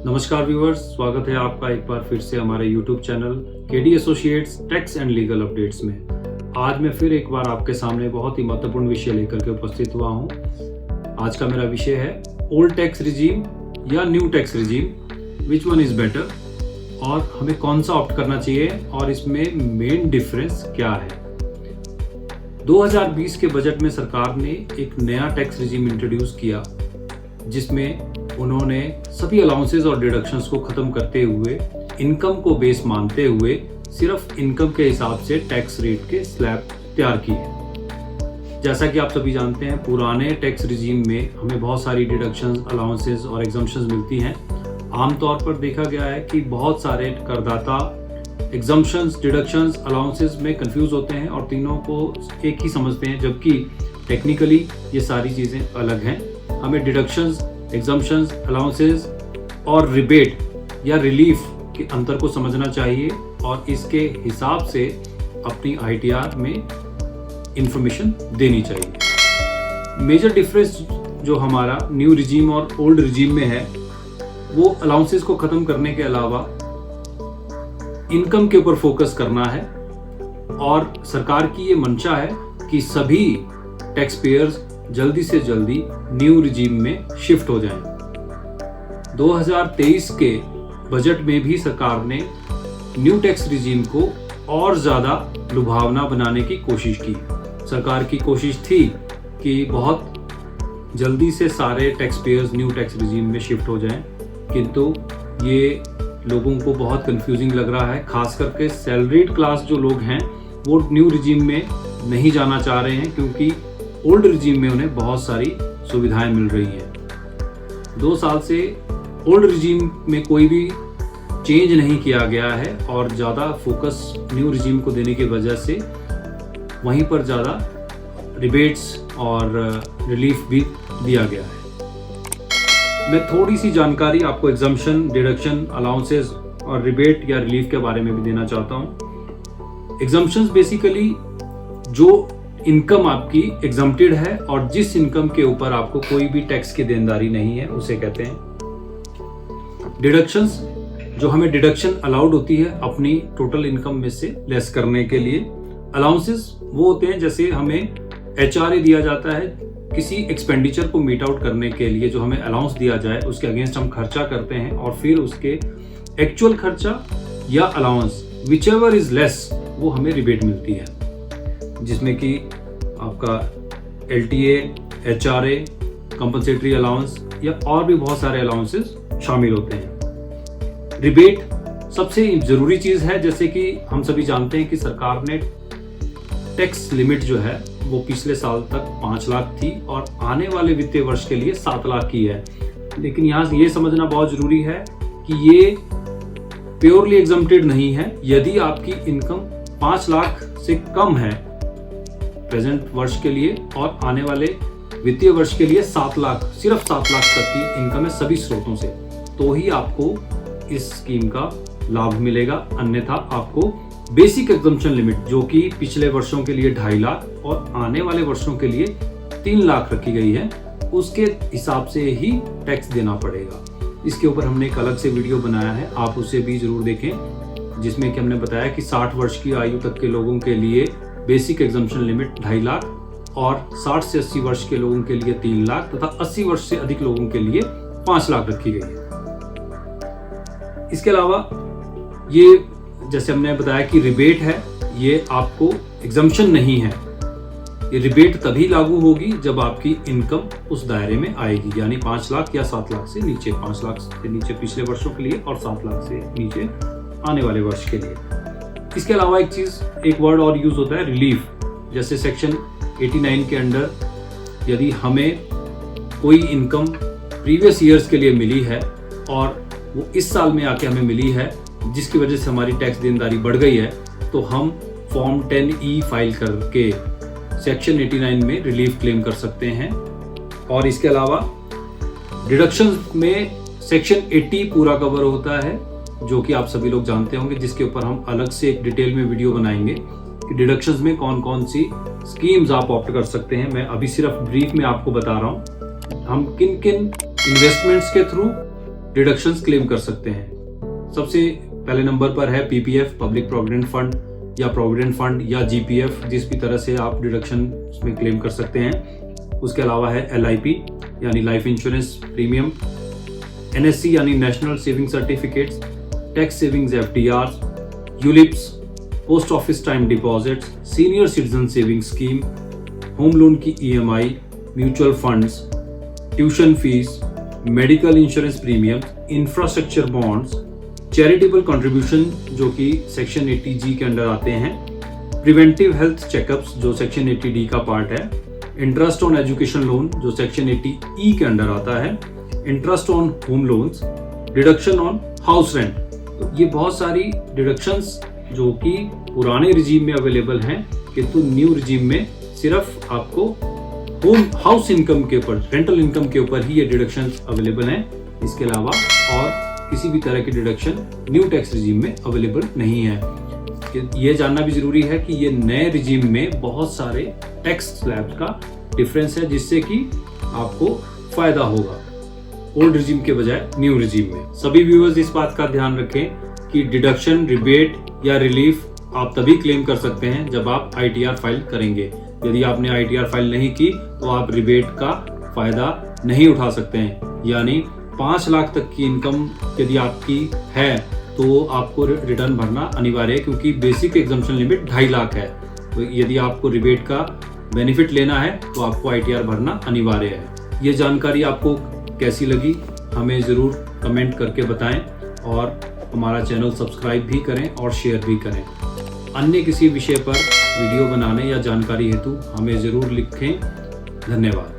नमस्कार व्यूअर्स, स्वागत है आपका एक बार फिर से हमारे YouTube channel KD associates tax and legal updates में। आज मैं फिर एक बार आपके सामने बहुत ही महत्वपूर्ण विषय लेकर के उपस्थित हुआ हूं। आज का मेरा विषय है ओल्ड टैक्स रिजीम या new tax regime, which one is better, और हमें कौन सा ऑप्ट करना चाहिए और इसमें मेन डिफरेंस क्या है। 2020 के बजट में सरकार ने एक नया टैक्स रिजीम इंट्रोड्यूस किया, जिसमें उन्होंने सभी अलाउंसेस और डिडक्शंस को खत्म करते हुए इनकम को बेस मानते हुए सिर्फ इनकम के हिसाब से टैक्स रेट के स्लैब तैयार किए। जैसा कि आप सभी जानते हैं, पुराने टैक्स रिजीम में हमें बहुत सारी डिडक्शंस, अलाउंसेस और एग्जम्पशंस मिलती हैं। आमतौर पर देखा गया है कि बहुत सारे करदाता एग्जम्पशंस, डिडक्शंस, अलाउंसेस में कंफ्यूज होते हैं और तीनों को एक ही समझते हैं, जबकि टेक्निकली ये सारी चीज़ें अलग हैं। हमें डिडक्शंस, एग्जम्पशंस, अलाउंसेस और रिबेट या रिलीफ के अंतर को समझना चाहिए और इसके हिसाब से अपनी आईटीआर में इंफॉर्मेशन देनी चाहिए। मेजर डिफरेंस जो हमारा न्यू रिजीम और ओल्ड रिजीम में है, वो अलाउंसेस को खत्म करने के अलावा इनकम के ऊपर फोकस करना है और सरकार की ये मंशा है कि सभी टैक्स पेयर्स जल्दी से जल्दी न्यू रिजीम में शिफ्ट हो जाएं। 2023 के बजट में भी सरकार ने न्यू टैक्स रिजीम को और ज़्यादा लुभावना बनाने की कोशिश की। सरकार की कोशिश थी कि बहुत जल्दी से सारे tax payers new tax regime में शिफ्ट हो जाएं, किंतु ये लोगों को बहुत कंफ्यूजिंग लग रहा है। खास करके सैलरीड क्लास जो लोग हैं वो न्यू रिजीम में नहीं जाना चाह रहे हैं, क्योंकि ओल्ड रिजीम में उन्हें बहुत सारी सुविधाएं मिल रही हैं। 2 साल से ओल्ड रिजीम में कोई भी चेंज नहीं किया गया है और ज़्यादा फोकस न्यू रिजीम को देने की वजह से वहीं पर ज़्यादा रिबेट्स और रिलीफ भी दिया गया है। मैं थोड़ी सी जानकारी आपको एग्जम्पशन, डिडक्शन, अलाउंसेस और रिबेट या रिलीफ के बारे में भी देना चाहता हूँ। एग्जम्पशंस बेसिकली जो इनकम आपकी एग्जम्प्टेड है और जिस इनकम के ऊपर आपको कोई भी टैक्स की देनदारी नहीं है, उसे कहते हैं। डिडक्शंस, जो हमें डिडक्शन अलाउड होती है अपनी टोटल इनकम में से लेस करने के लिए। अलाउंसेस वो होते हैं जैसे हमें एचआरए दिया जाता है, किसी एक्सपेंडिचर को मीट आउट करने के लिए जो हमें अलाउंस दिया जाए उसके अगेंस्ट हम खर्चा करते हैं और फिर उसके एक्चुअल खर्चा या allowance which ever is less वो हमें रिबेट मिलती है, जिसमें कि आपका एलटीए, एचआरए, कंपनसेटरी अलाउंस या और भी बहुत सारे अलाउंसेस शामिल होते हैं। रिबेट सबसे जरूरी चीज है, जैसे कि हम सभी जानते हैं कि सरकार ने टैक्स लिमिट जो है वो पिछले साल तक 5 लाख थी और आने वाले वित्तीय वर्ष के लिए 7 लाख की है। लेकिन यहाँ ये समझना बहुत जरूरी है कि ये प्योरली एग्जम्प्टेड नहीं है। यदि आपकी इनकम 5 लाख से कम है प्रेजेंट वर्ष के लिए और आने वाले वित्तीय वर्ष के लिए 7 लाख, सिर्फ 7 लाख तक की इनकम है सभी स्रोतों से, तो ही आपको इस स्कीम का लाभ मिलेगा। अन्यथा आपको बेसिक एग्जम्पशन लिमिट, जो कि पिछले वर्षों के लिए 2.5 लाख और आने वाले वर्षों के लिए 3 लाख रखी गई है, उसके हिसाब से ही टैक्स देना पड़ेगा। इसके ऊपर हमने एक अलग से वीडियो बनाया है, आप उसे भी जरूर देखें, जिसमें कि हमने बताया कि 60 वर्ष की आयु तक के लोगों के लिए बेसिक एग्जम्पशन लिमिट 2.5 लाख और 60 से 80 वर्ष के लोगों के लिए 3 लाख तथा 80 वर्ष से अधिक लोगों के लिए 5 लाख रखी गई है। इसके अलावा ये जैसे हमने बताया कि रिबेट है, ये आपको एग्जम्पशन नहीं है। ये रिबेट तभी लागू होगी जब आपकी इनकम उस दायरे में आएगी, यानी 5 लाख या 7 लाख से नीचे, 5 लाख से नीचे पिछले वर्षों के लिए और 7 लाख से नीचे आने वाले वर्ष के लिए। इसके अलावा एक वर्ड और यूज होता है, रिलीफ। जैसे सेक्शन 89 के अंडर यदि हमें कोई इनकम प्रीवियस ईयर्स के लिए मिली है और वो इस साल में आके हमें मिली है, जिसकी वजह से हमारी टैक्स देनदारी बढ़ गई है, तो हम फॉर्म 10E फाइल करके सेक्शन 89 में रिलीफ क्लेम कर सकते हैं। और इसके अलावा डिडक्शन में सेक्शन 80 पूरा कवर होता है, जो कि आप सभी लोग जानते होंगे, जिसके ऊपर हम अलग से एक डिटेल में वीडियो बनाएंगे कि डिडक्शंस में कौन कौन सी स्कीम्स आप ऑप्ट कर सकते हैं। मैं अभी सिर्फ ब्रीफ में आपको बता रहा हूँ हम किन किन इन्वेस्टमेंट्स के थ्रू डिडक्शंस क्लेम कर सकते हैं। सबसे पहले नंबर पर है पीपीएफ, पब्लिक प्रोविडेंट फंड या प्रोविडेंट फंड या जीपीएफ, जिस भी तरह से आप डिडक्शन में क्लेम कर सकते हैं। उसके अलावा है एलआईपी यानी लाइफ इंश्योरेंस प्रीमियम, एनएससी यानी national saving certificates, tax savings FDR, ULIPs, post office time deposits, senior citizen saving scheme, home loan की EMI, mutual funds, tuition fees, medical insurance premium, infrastructure bonds, charitable contribution जो कि section 80G के under आते हैं, preventive health checkups जो section 80D का part है, interest on education loan जो सेक्शन 80E के अंडर आता है, interest on home loans, deduction on house rent. तो ये बहुत सारी डिडक्शंस जो कि पुराने रिजीम में अवेलेबल हैं, किंतु न्यू रिजीम में सिर्फ आपको होम हाउस इनकम के ऊपर, रेंटल इनकम के ऊपर ही ये डिडक्शंस अवेलेबल हैं। इसके अलावा और किसी भी तरह की डिडक्शन न्यू टैक्स रिजीम में अवेलेबल नहीं है। ये जानना भी जरूरी है कि ये नए रिजीम में बहुत सारे टैक्स स्लैब्स का डिफरेंस है, जिससे कि आपको फायदा होगा ओल्ड रिजीम के बजाय न्यू रिजीम में। सभी व्यूअर्स इस बात का ध्यान रखें कि डिडक्शन, रिबेट या रिलीफ आप तभी क्लेम कर सकते हैं जब आप आईटीआर फाइल करेंगे। यदि आपने आईटीआर फाइल नहीं की तो आप रिबेट का फायदा नहीं उठा सकते हैं। यानी 5 लाख तक की इनकम यदि आपकी है तो आपको रिटर्न भरना अनिवार्य है, क्योंकि बेसिक एग्जम्पशन लिमिट 2.5 लाख है। तो यदि आपको रिबेट का बेनिफिट लेना है तो आपको आईटीआर भरना अनिवार्य है। ये जानकारी आपको कैसी लगी हमें ज़रूर कमेंट करके बताएं और हमारा चैनल सब्सक्राइब भी करें और शेयर भी करें। अन्य किसी विषय पर वीडियो बनाने या जानकारी हेतु हमें ज़रूर लिखें। धन्यवाद।